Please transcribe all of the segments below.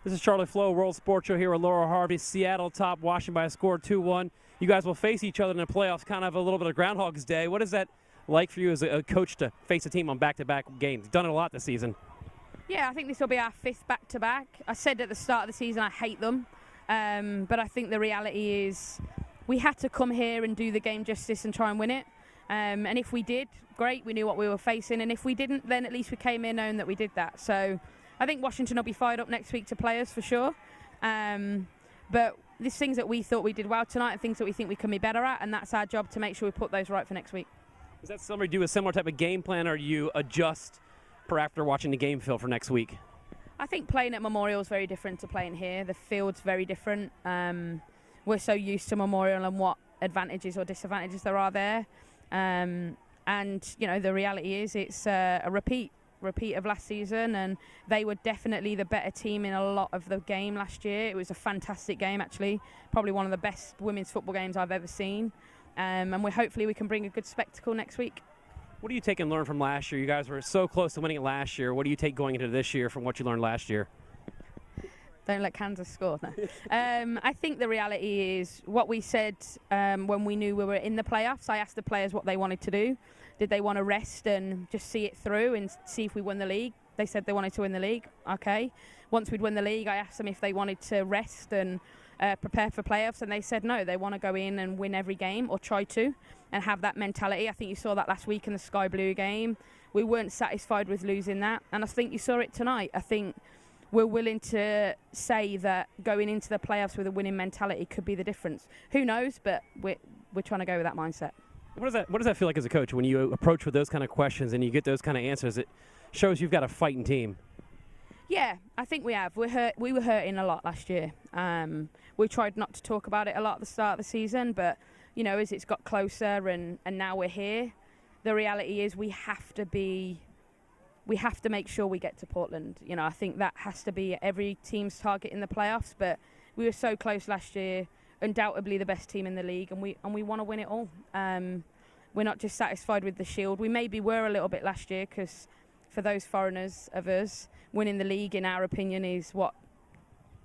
This is Charlie Flowe, World Sports Show here with Laura Harvey. Seattle top Washington by a score 2-1. You guys will face each other in the playoffs, kind of a little bit of Groundhog's Day. What is that like for you as a coach to face a team on back-to-back games? You've done it a lot this season. Yeah, I think this will be our 5th back-to-back. I said at the start of the season I hate them, but I think the reality is we had to come here and do the game justice and try and win it. And if we did, great, we knew what we were facing. And if we didn't, then at least we came in knowing that we did that. So I think Washington will be fired up next week to play us for sure. But there's things that we thought we did well tonight and things that we think we can be better at, and that's our job to make sure we put those right for next week. Is that something to do a similar type of game plan, or you adjust per after watching the game film for next week? I think playing at Memorial is very different to playing here. The field's very different. We're so used to Memorial and what advantages or disadvantages there are there. And, you know, the reality is it's a repeat of last season, and they were definitely the better team in a lot of the game last year. It was a fantastic game, actually. Probably one of the best women's football games I've ever seen. And hopefully we can bring a good spectacle next week. What do you take and learn from last year? You guys were so close to winning it last year. What do you take going into this year from what you learned last year? Don't let Kansas score. No. I think the reality is what we said when we knew we were in the playoffs. I asked the players what they wanted to do. Did they want to rest and just see it through and see if we won the league? They said they wanted to win the league. Okay. Once we'd won the league, I asked them if they wanted to rest and prepare for playoffs, and they said no. They want to go in and win every game, or try to, and have that mentality. I think you saw that last week in the Sky Blue game. We weren't satisfied with losing that, and I think you saw it tonight. I think we're willing to say that going into the playoffs with a winning mentality could be the difference. Who knows, but we're trying to go with that mindset. What does that feel like as a coach when you approach with those kind of questions and you get those kind of answers? It shows you've got a fighting team. Yeah, I think we have. We were hurting a lot last year. We tried not to talk about it a lot at the start of the season, but you know, as it's got closer and now we're here, the reality is we have to make sure we get to Portland. You know, I think that has to be every team's target in the playoffs, but we were so close last year, undoubtedly the best team in the league, and we want to win it all. We're not just satisfied with the Shield. We maybe were a little bit last year, because for those foreigners of us, winning the league, in our opinion, is what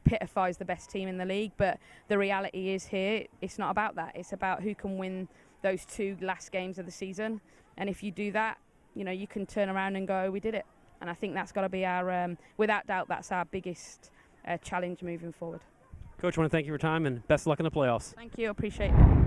pitifies the best team in the league. But the reality is here, it's not about that. It's about who can win those 2 last games of the season. And if you do that, you know, you can turn around and go, we did it. And I think that's got to be our, without doubt, that's our biggest challenge moving forward. Coach, I want to thank you for your time and best of luck in the playoffs. Thank you. Appreciate it.